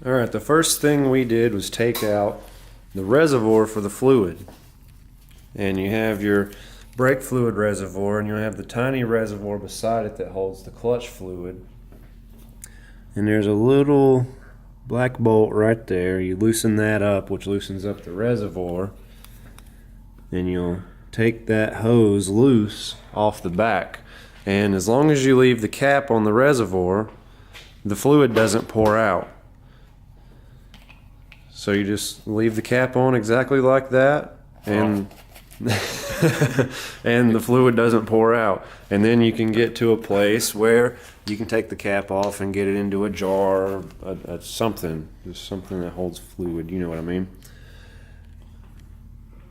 Alright, the first thing we did was take out the reservoir for the fluid. And you have your brake fluid reservoir, and you'll have the tiny reservoir beside it that holds the clutch fluid. And there's a little black bolt right there. You loosen that up, which loosens up the reservoir. And you'll take that hose loose off the back. And as long as you leave the cap on the reservoir, the fluid doesn't pour out. So you just leave the cap on exactly like that, and and the fluid doesn't pour out. And then you can get to a place where you can take the cap off and get it into a jar or something. Just something that holds fluid, you know what I mean?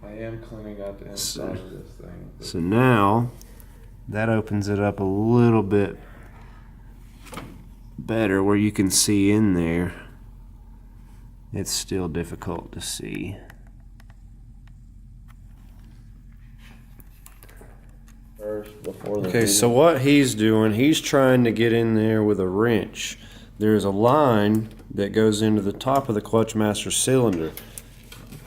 I am cleaning out the inside of this thing. So now, that opens it up a little bit better where you can see in there. It's still difficult to see. First, before the Okay, so what he's doing, he's trying to get in there with a wrench. There's a line that goes into the top of the clutch master cylinder.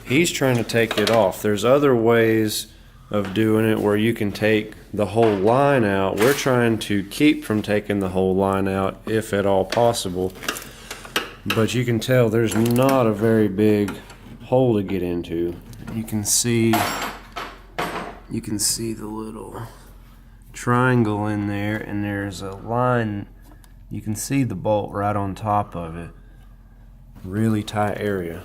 He's trying to take it off. There's other ways of doing it where you can take the whole line out. We're trying to keep from taking the whole line out if at all possible. But you can tell there's not a very big hole to get into. You can see the little triangle in there, and there's a line. You can see the bolt right on top of it. Really tight area.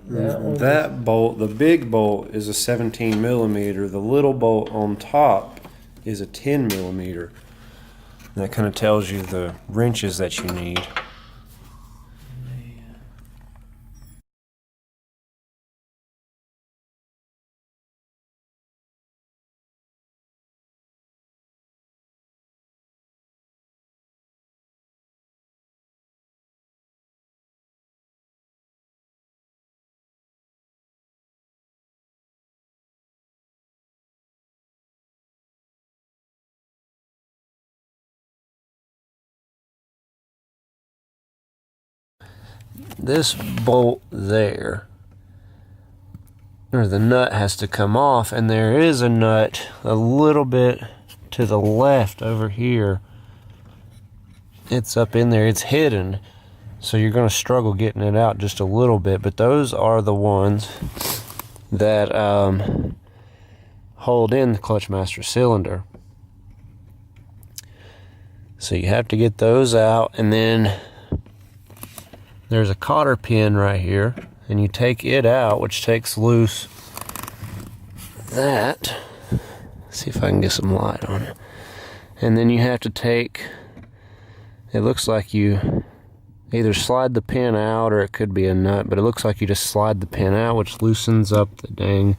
That bolt, the big bolt, is a 17 millimeter. The little bolt on top is a 10 millimeter. That kind of tells you the wrenches that you need. This bolt there, or the nut, has to come off, and there is a nut a little bit to the left over here. It's up in there, it's hidden, so you're going to struggle getting it out just a little bit, but those are the ones that hold in the clutch master cylinder. So you have to get those out, and then there's a cotter pin right here, and you take it out, which takes loose that. Let's see if I can get some light on it. And then you have to take, it looks like you either slide the pin out, or it could be a nut, but it looks like you just slide the pin out, which loosens up the dang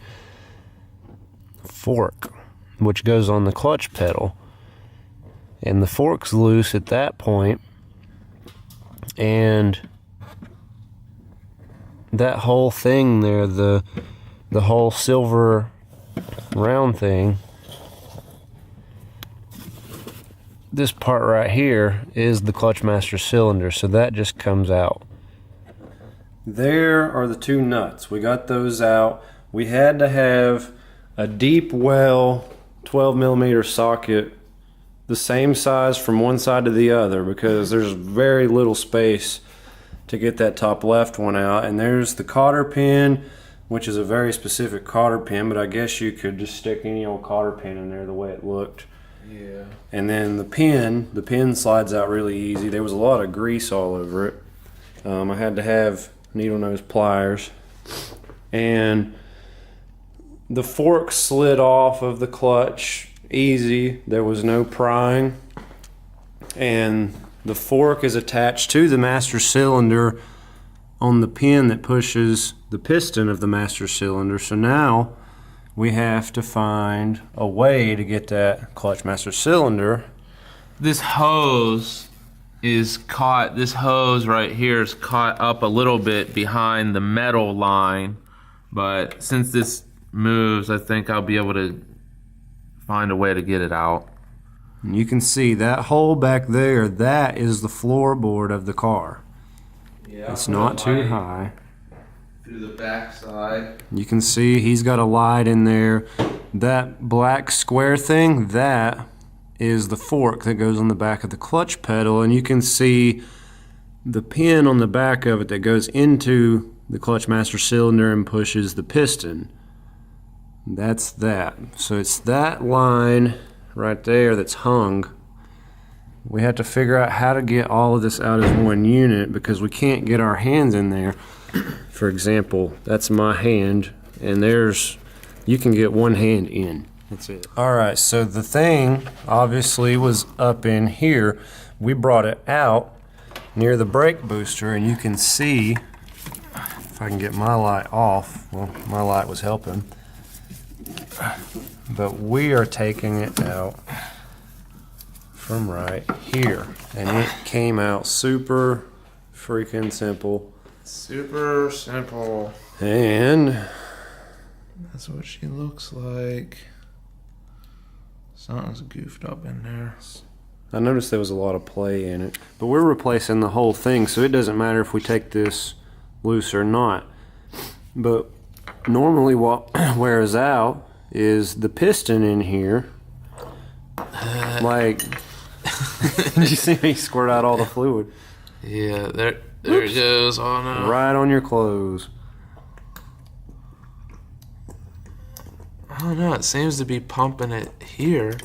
fork, which goes on the clutch pedal. And the fork's loose at that point, and that whole thing there, the whole silver round thing, this part right here is the clutch master cylinder, so that just comes out. There are the two nuts. We got those out. We had to have a deep well 12 millimeter socket the same size from one side to the other, because there's very little space to get that top left one out. And there's the cotter pin, which is a very specific cotter pin, but I guess you could just stick any old cotter pin in there the way it looked. Yeah. And then the pin slides out really easy. There was a lot of grease all over it. I had to have needle nose pliers, and the fork slid off of the clutch easy. There was no prying, and the fork is attached to the master cylinder on the pin that pushes the piston of the master cylinder. So now we have to find a way to get that clutch master cylinder. This hose is caught, this hose right here is caught up a little bit behind the metal line, but since this moves, I think I'll be able to find a way to get it out. And you can see that hole back there, that is the floorboard of the car. Yeah, it's not too high. Through the back side. You can see he's got a light in there. That black square thing, that is the fork that goes on the back of the clutch pedal, and you can see the pin on the back of it that goes into the clutch master cylinder and pushes the piston. That's that. So it's that line right there that's hung. We have to figure out how to get all of this out as one unit because we can't get our hands in there. For example, that's my hand, and you can get one hand in. That's it. All right, so the thing obviously was up in here. We brought it out near the brake booster, and you can see, if I can get my light off, well, my light was helping, but we are taking it out from right here, and it came out super freaking simple. Super simple. And that's what she looks like. Something's goofed up in there. I noticed there was a lot of play in it, but we're replacing the whole thing, so it doesn't matter if we take this loose or not. But normally what wears out is the piston in here. Like, did you see me squirt out all the fluid? Yeah, there it goes. Oh no. Right on your clothes. I don't know, it seems to be pumping it here.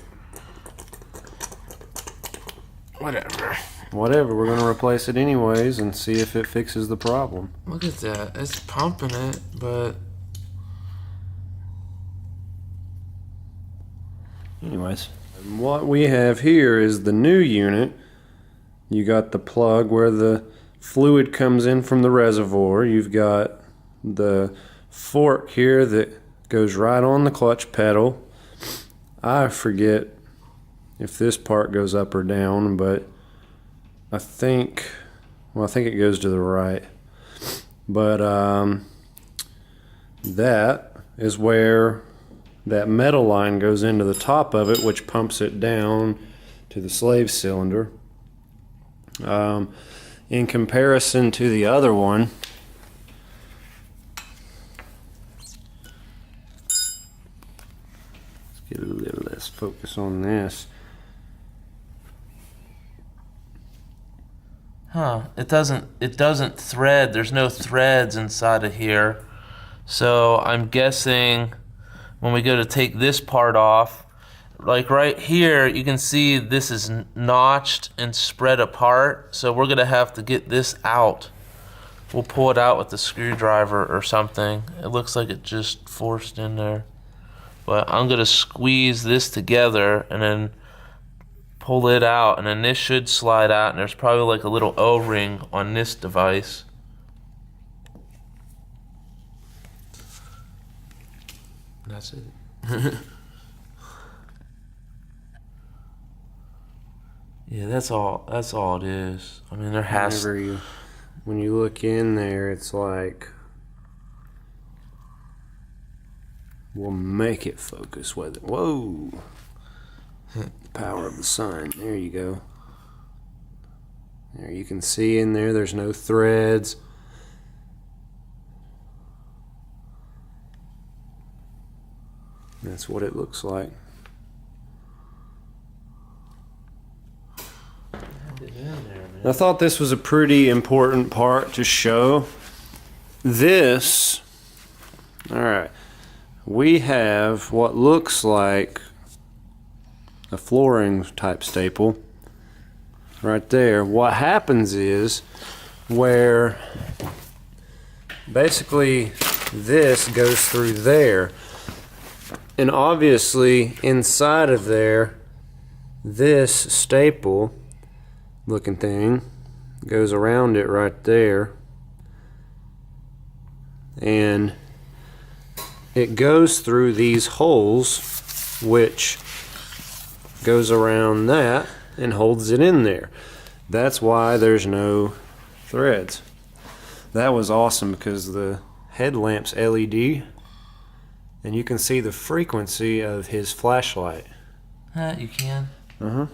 Whatever, we're going to replace it anyways and see if it fixes the problem. Look at that, it's pumping it, but... Anyways, what we have here is the new unit. You got the plug where the fluid comes in from the reservoir. You've got the fork here that goes right on the clutch pedal. I forget if this part goes up or down, but I think it goes to the right. But that is where that metal line goes into the top of it, which pumps it down to the slave cylinder. In comparison to the other one, let's get a little less focus on this. Huh, it doesn't thread. There's no threads inside of here. So I'm guessing when we go to take this part off, like right here, you can see this is notched and spread apart. So we're gonna have to get this out. We'll pull it out with the screwdriver or something. It looks like it just forced in there. But I'm gonna squeeze this together and then pull it out, and then this should slide out, and there's probably like a little O-ring on this device. That's it. Yeah, that's all it is. I mean, there has to... When you look in there, it's like, we'll make it focus with it. Whoa. Power of the sun. There you go. There you can see in there, there's no threads. That's what it looks like. I thought this was a pretty important part to show. This, alright, we have what looks like a flooring type staple right there. What happens is where basically this goes through there, and obviously inside of there, this staple looking thing goes around it right there, and it goes through these holes, which goes around that and holds it in there. That's why there's no threads. That was awesome because the headlamp's LED and you can see the frequency of his flashlight. You can? Uh-huh.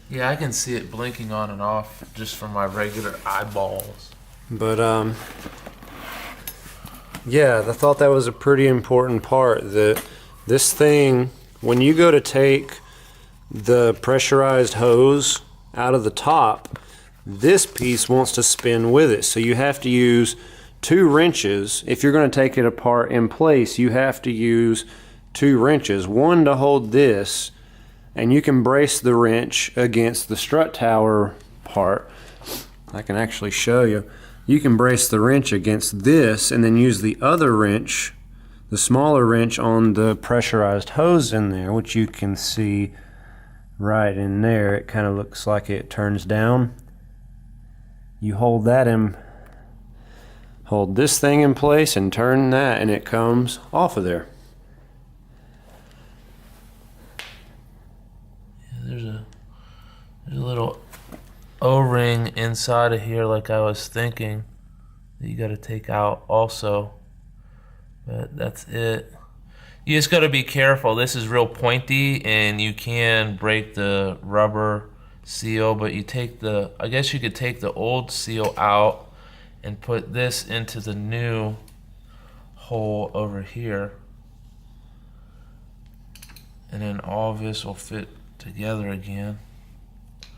Yeah, I can see it blinking on and off just from my regular eyeballs. But, yeah, I thought that was a pretty important part, that this thing, when you go to take the pressurized hose out of the top, this piece wants to spin with it. So you have to use 2 wrenches. If you're going to take it apart in place, you have to use 2 wrenches. One to hold this, and you can brace the wrench against the strut tower part. I can actually show you. You can brace the wrench against this and then use the other wrench, the smaller wrench, on the pressurized hose in there, which you can see right in there. It kind of looks like it turns down. You hold that in, hold this thing in place and turn that, and it comes off of there. Yeah, there's a little O-ring inside of here, like I was thinking, that you got to take out also. But that's it. You just got to be careful. This is real pointy, and you can break the rubber seal, but you take the, I guess you could take the old seal out and put this into the new hole over here, and then all of this will fit together again.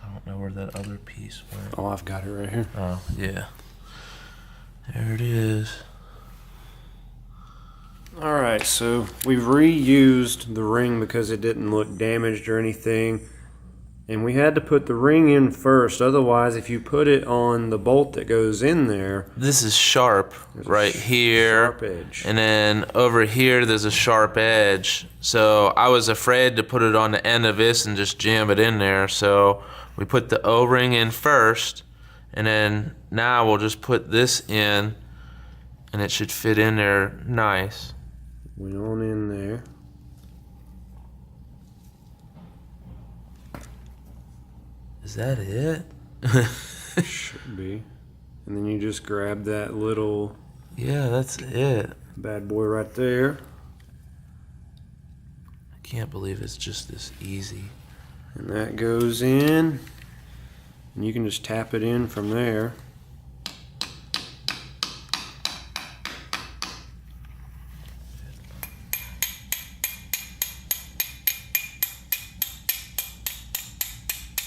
I don't know where that other piece went. Oh, I've got it right here. Oh, yeah. There it is. Alright, so we've reused the ring because it didn't look damaged or anything. And we had to put the ring in first, otherwise if you put it on the bolt that goes in there... This is sharp right here. Sharp edge. And then over here there's a sharp edge. So I was afraid to put it on the end of this and just jam it in there. So we put the O-ring in first, and then now we'll just put this in, and it should fit in there nice. Went on in there. Is that it? Should be. And then you just grab that little... Yeah, that's it. bad boy right there. I can't believe it's just this easy. And that goes in. And you can just tap it in from there.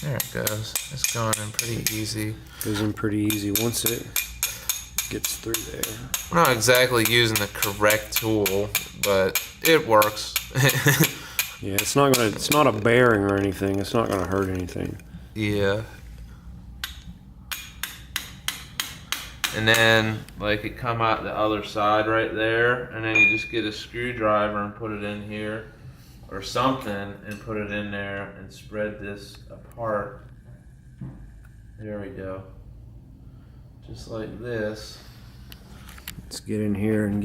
There it goes. It's going in pretty easy. Goes in pretty easy once it gets through there. I'm not exactly using the correct tool, but it works. Yeah, it's not a bearing or anything. It's not gonna hurt anything. Yeah. And then, like, it come out the other side right there, and then you just get a screwdriver and put it in here, or something, and put it in there and spread this apart. There we go. Just like this. Let's get in here and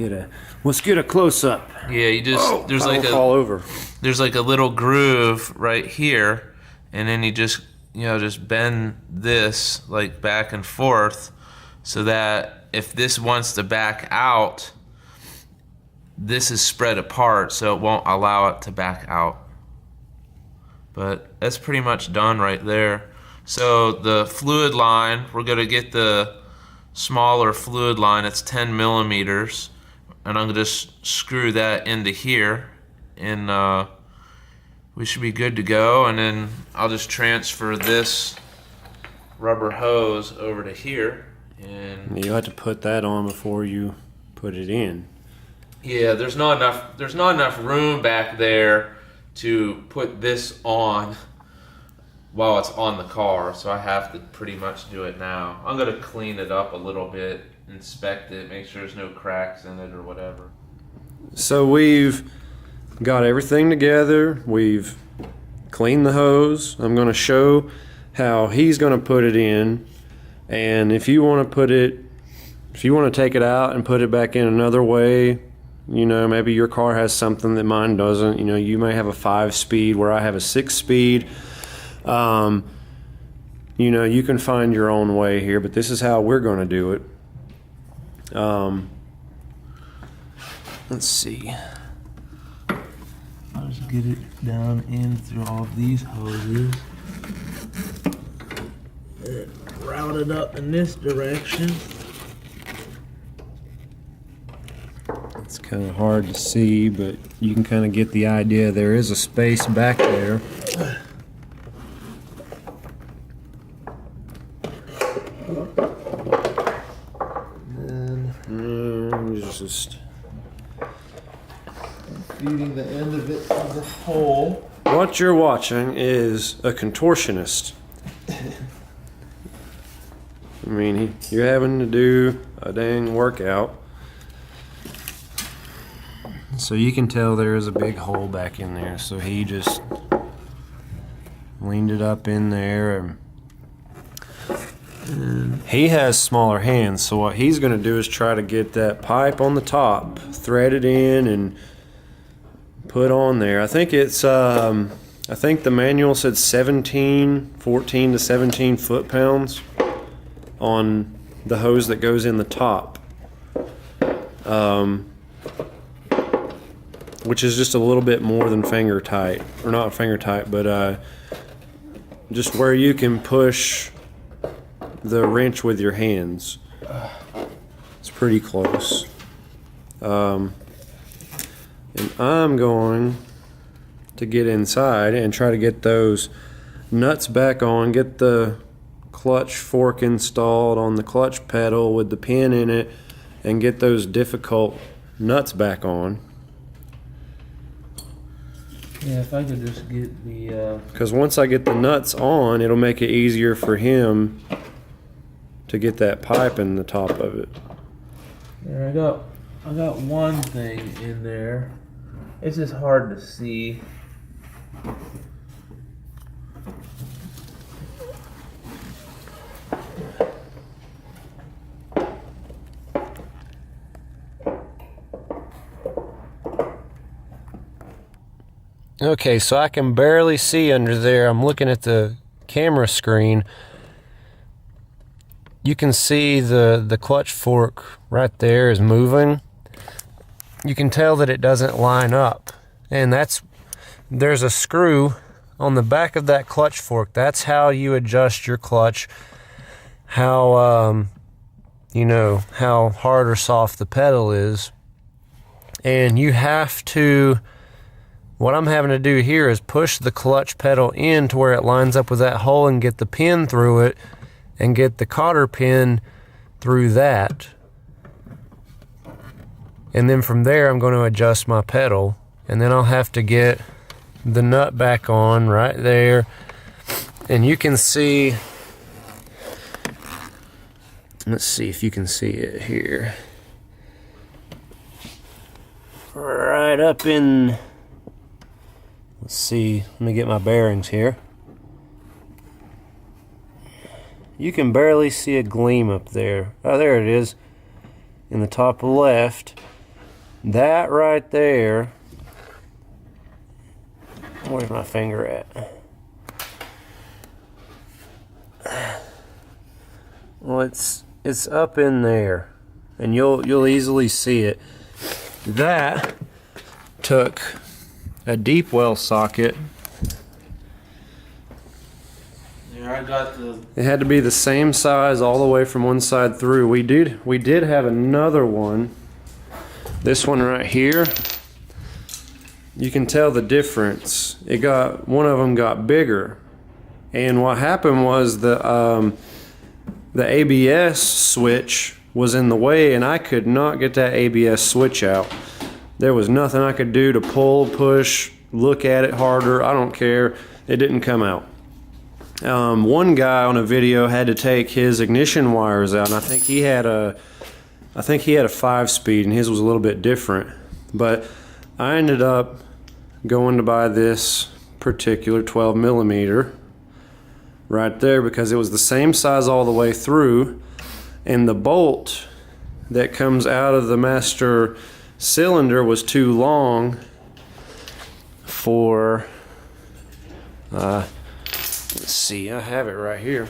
let's get a close up. Yeah, you just there's like fall over. There's like a little groove right here, and then you just just bend this like back and forth, so that if this wants to back out, this is spread apart, so it won't allow it to back out. But that's pretty much done right there. So the fluid line, we're gonna get the smaller fluid line. It's 10 millimeters, and I'm gonna just screw that into here, and we should be good to go. And then I'll just transfer this rubber hose over to here, and you have to put that on before you put it in. Yeah, there's not enough room back there to put this on while it's on the car, so I have to pretty much do it now. I'm gonna clean it up a little bit, inspect it, make sure there's no cracks in it or whatever. So we've got everything together. We've cleaned the hose. I'm gonna show how he's gonna put it in, and if you want to take it out and put it back in another way, maybe your car has something that mine doesn't. You may have a 5-speed where I have a 6-speed. You can find your own way here, but this is how we're going to do it. Let's see. I'll just get it down in through all of these hoses. And route it up in this direction. It's kind of hard to see, but you can kind of get the idea. There is a space back there. And just feeding the end of it to the hole. what you're watching is a contortionist. I mean, you're having to do a dang workout. So you can tell there is a big hole back in there. So he just leaned it up in there. And he has smaller hands. So what he's going to do is try to get that pipe on the top, thread it in, and put on there. I think it's, I think the manual said 14 to 17 foot-pounds on the hose that goes in the top. Which is just a little bit more than finger tight, or not finger tight, but just where you can push the wrench with your hands. It's pretty close. And I'm going to get inside and try to get those nuts back on, get the clutch fork installed on the clutch pedal with the pin in it, and get those difficult nuts back on. Yeah, if I could just get the... Because once I get the nuts on, it'll make it easier for him to get that pipe in the top of it. There, I got one thing in there. It's just hard to see. Okay, so I can barely see under there. I'm looking at the camera screen. You can see the clutch fork right there is moving. You can tell that it doesn't line up. And there's a screw on the back of that clutch fork. That's how you adjust your clutch. How, you know, how hard or soft the pedal is. And you have to... What I'm having to do here is push the clutch pedal in to where it lines up with that hole and get the pin through it and get the cotter pin through that. And then from there I'm going to adjust my pedal, and then I'll have to get the nut back on right there. And you can see, let's see if you can see it here. Right up in... Let's see, let me get my bearings here. You can barely see a gleam up there. Oh, there it is, in the top left. That right there, where's my finger at? Well, it's up in there, and you'll easily see it. That took a deep well socket. Yeah, I got the... It had to be the same size all the way from one side through. We did have another one. This one right here. You can tell the difference. One of them got bigger. And what happened was the ABS switch was in the way, and I could not get that ABS switch out. There was nothing I could do to pull, push, look at it harder. I don't care. It didn't come out. One guy on a video had to take his ignition wires out, and I think he had a 5-speed, and his was a little bit different. But I ended up going to buy this particular 12 millimeter right there because it was the same size all the way through, and the bolt that comes out of the master cylinder was too long for let's see, I have it right here.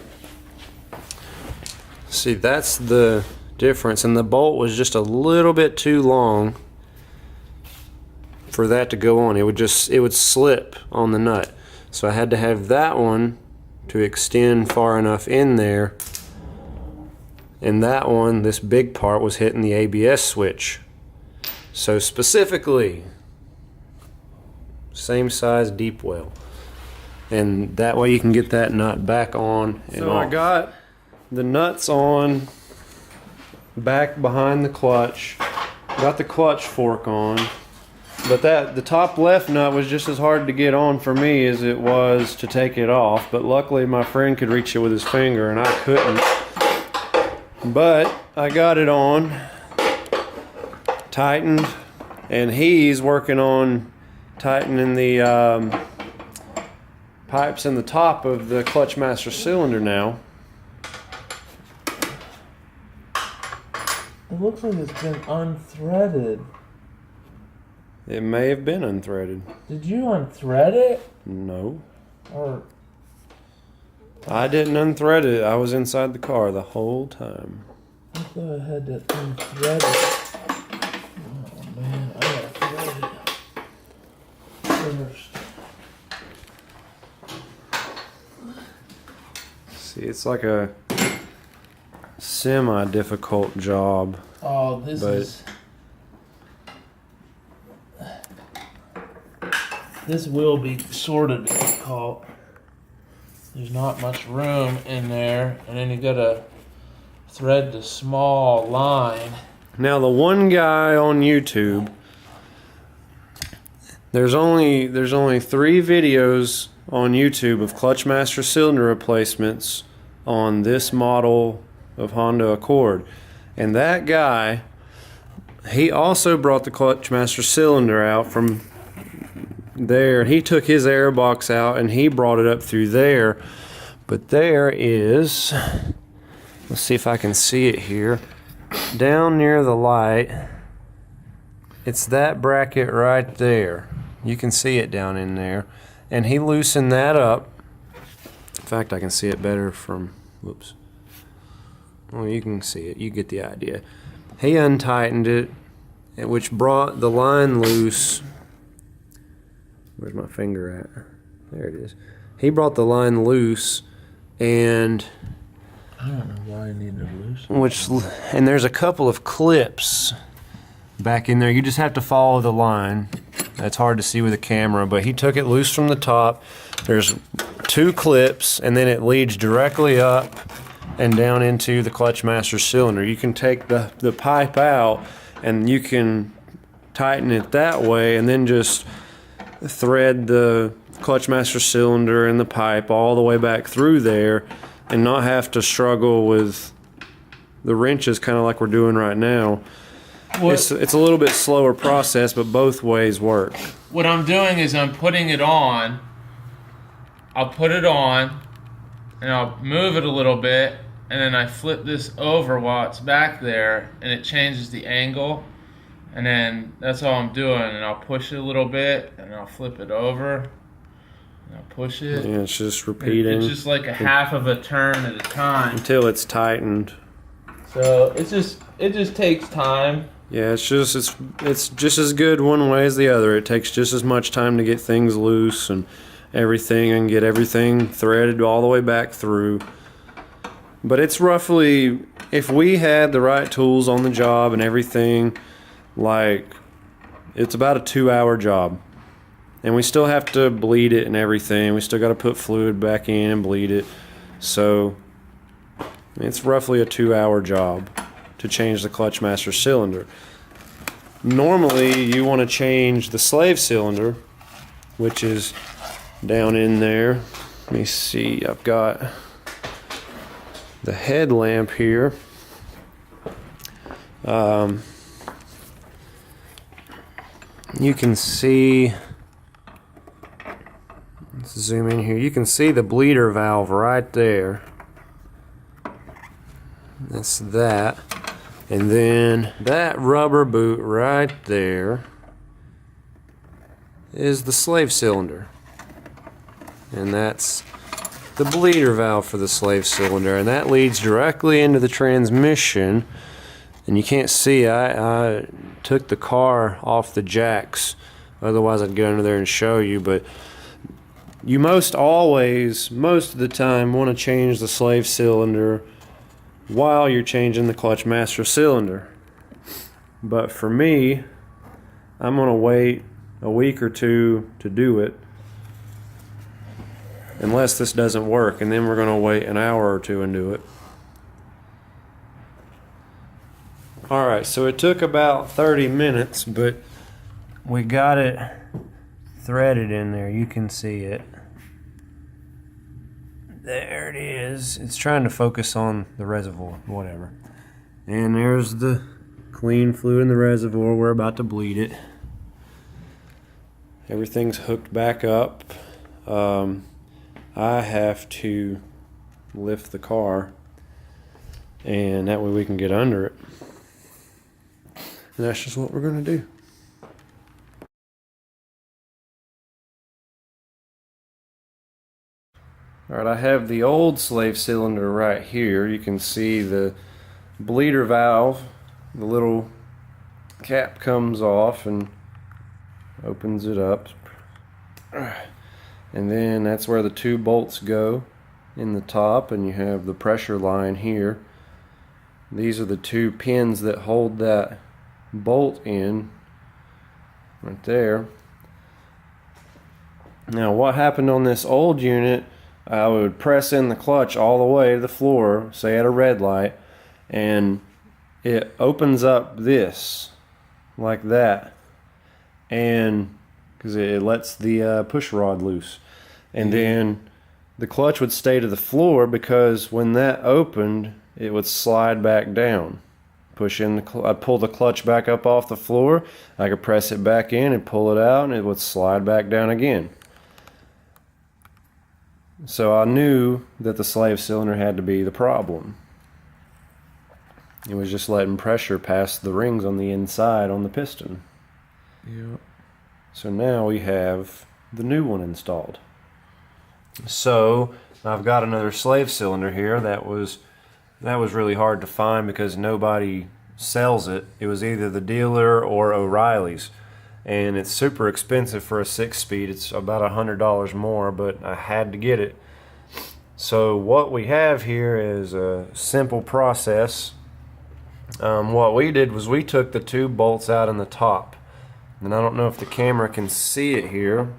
See, that's the difference, and the bolt was just a little bit too long for that to go on. It would slip on the nut. So I had to have that one to extend far enough in there. And that one, this big part, was hitting the ABS switch. So specifically, same size deep well. And that way you can get that nut back on and off. I got the nuts on back behind the clutch. Got the clutch fork on. But the top left nut was just as hard to get on for me as it was to take it off. But luckily my friend could reach it with his finger and I couldn't. But I got it on, tightened, and he's working on tightening the pipes in the top of the clutch master cylinder now. It looks like it's been unthreaded. It may have been unthreaded. Did you unthread it? No. Or I didn't unthread it. I was inside the car the whole time. I thought I had to unthread it. Oh man, I gotta thread it first. See, it's like a semi-difficult job. Oh, this is... This will be sort of difficult. There's not much room in there, and then you gotta thread the small line. Now the one guy on YouTube, there's only 3 videos on YouTube of clutch master cylinder replacements on this model of Honda Accord, and that guy, he also brought the clutch master cylinder out from there. He took his air box out and he brought it up through there. But there is, let's see if I can see it here, down near the light, it's that bracket right there. You can see it down in there. And he loosened that up. In fact, I can see it better from, whoops. Well, you can see it, you get the idea. He untightened it, which brought the line loose. Where's my finger at? There it is. He brought the line loose, and I don't know why I need to loosen. And there's a couple of clips back in there. You just have to follow the line. That's hard to see with a camera, but he took it loose from the top. There's 2 clips, and then it leads directly up and down into the clutch master cylinder. You can take the pipe out, and you can tighten it that way, and then just thread the clutch master cylinder and the pipe all the way back through there and not have to struggle with the wrenches, kind of like we're doing right now. It's a little bit slower process, but both ways work. What I'm doing is I'm putting it on. I'll put it on and I'll move it a little bit, and then I flip this over while it's back there, and it changes the angle. And then that's all I'm doing, and I'll push it a little bit, and I'll flip it over, and I'll push it. Yeah, it's just repeating. It's just like a half of a turn at a time. Until it's tightened. So it just takes time. Yeah, it's just as good one way as the other. It takes just as much time to get things loose and everything, and get everything threaded all the way back through. But it's roughly, if we had the right tools on the job and everything, like, it's about a 2-hour job, and we still have to bleed it and everything. We still got to put fluid back in and bleed it. So it's roughly a 2-hour job to change the clutch master cylinder. Normally you want to change the slave cylinder, which is down in there. Let me see, I've got the headlamp here. You can see, let's zoom in here, you can see the bleeder valve right there. That's that. And then that rubber boot right there is the slave cylinder. And that's the bleeder valve for the slave cylinder. And that leads directly into the transmission. And you can't see, I took the car off the jacks Otherwise I'd get under there and show you, but you most of the time, want to change the slave cylinder while you're changing the clutch master cylinder. But for me, I'm going to wait a week or two to do it, unless this doesn't work, and then we're going to wait an hour or two and do it. Alright, so it took about 30 minutes, but we got it threaded in there. You can see it. There it is. It's trying to focus on the reservoir, whatever. And there's the clean fluid in the reservoir. We're about to bleed it. Everything's hooked back up. I have to lift the car, and that way we can get under it. And that's just what we're going to do. Alright, I have the old slave cylinder right here. You can see the bleeder valve. The little cap comes off and opens it up. And then that's where the two bolts go in the top, and you have the pressure line here. These are the two pins that hold that bolt in right there. Now what happened on this old unit, I would press in the clutch all the way to the floor, say at a red light, and it opens up this like that, and because it lets the push rod loose, and then the clutch would stay to the floor, because when that opened it would slide back down. Push in I'd pull the clutch back up off the floor, I could press it back in and pull it out, and it would slide back down again. So I knew that the slave cylinder had to be the problem. It was just letting pressure pass the rings on the inside on the piston. Yep. So now we have the new one installed. So I've got another slave cylinder here. That was really hard to find because nobody sells it. It was either the dealer or O'Reilly's. And it's super expensive for a 6-speed. It's about $100 more, but I had to get it. So what we have here is a simple process. What we did was we took the two bolts out in the top, and I don't know if the camera can see it here.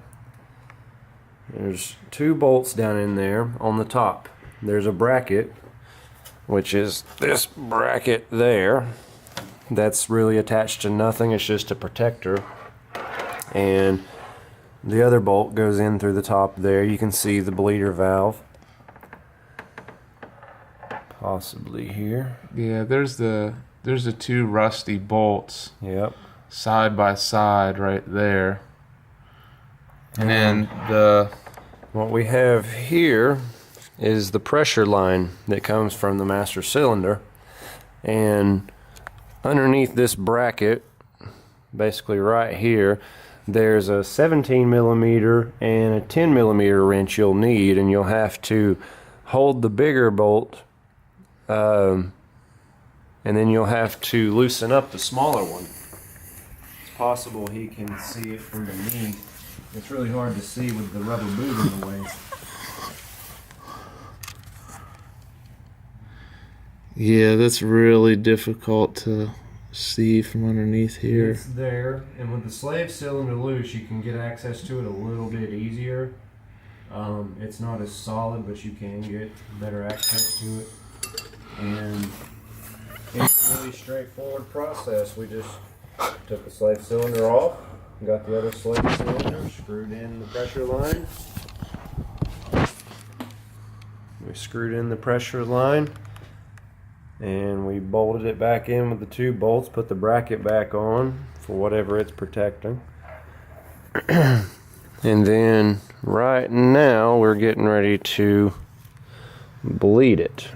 There's two bolts down in there on the top. There's a bracket, which is this bracket there. That's really attached to nothing. It's just a protector. And the other bolt goes in through the top there. You can see the bleeder valve possibly here. Yeah, there's the two rusty bolts. Yep. Side by side right there. And then what we have here is the pressure line that comes from the master cylinder, and underneath this bracket, basically right here, there's a 17 millimeter and a 10 millimeter wrench you'll need, and you'll have to hold the bigger bolt, and then you'll have to loosen up the smaller one. It's possible he can see it from beneath. It's really hard to see with the rubber boot in the way. yeah, that's really difficult to see from underneath here. It's there, and with the slave cylinder loose, you can get access to it a little bit easier. It's not as solid, but you can get better access to it. And it's a really straightforward process. We just took the slave cylinder off, got the other slave cylinder, screwed in the pressure line. We screwed in the pressure line, and we bolted it back in with the two bolts, put the bracket back on for whatever it's protecting. And then right now we're getting ready to bleed it.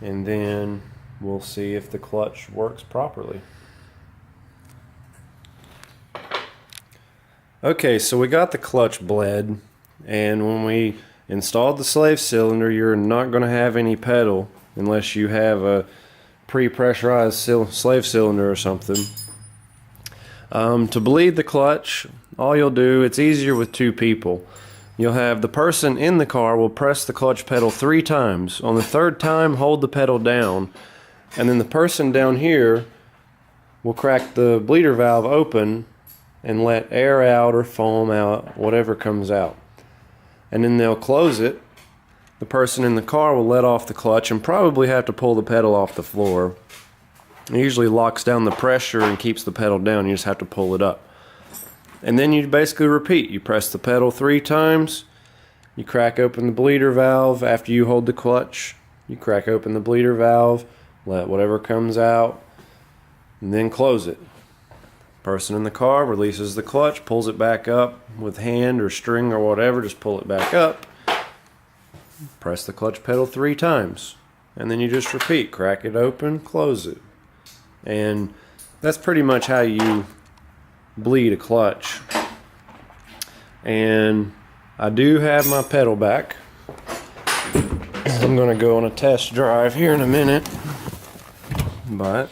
And then we'll see if the clutch works properly. Okay, so we got the clutch bled, and when we installed the slave cylinder, you're not going to have any pedal unless you have a pre-pressurized slave cylinder or something. To bleed the clutch, all you'll do, it's easier with 2 people. You'll have the person in the car will press the clutch pedal 3 times. On the 3rd time, hold the pedal down, and then the person down here will crack the bleeder valve open and let air out or foam out, whatever comes out. And then they'll close it. The person in the car will let off the clutch and probably have to pull the pedal off the floor. It usually locks down the pressure and keeps the pedal down. You just have to pull it up. And then you basically repeat. You press the pedal 3 times. You crack open the bleeder valve after you hold the clutch. You crack open the bleeder valve, let whatever comes out, and then close it. Person in the car releases the clutch, pulls it back up with hand or string or whatever. Just pull it back up. Press the clutch pedal 3 times. And then you just repeat. Crack it open, close it. And that's pretty much how you bleed a clutch. And I do have my pedal back. I'm going to go on a test drive here in a minute. But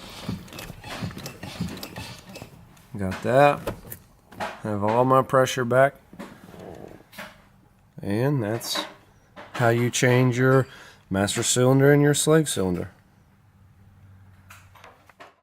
got that. Have all my pressure back. And that's how you change your master cylinder and your slave cylinder.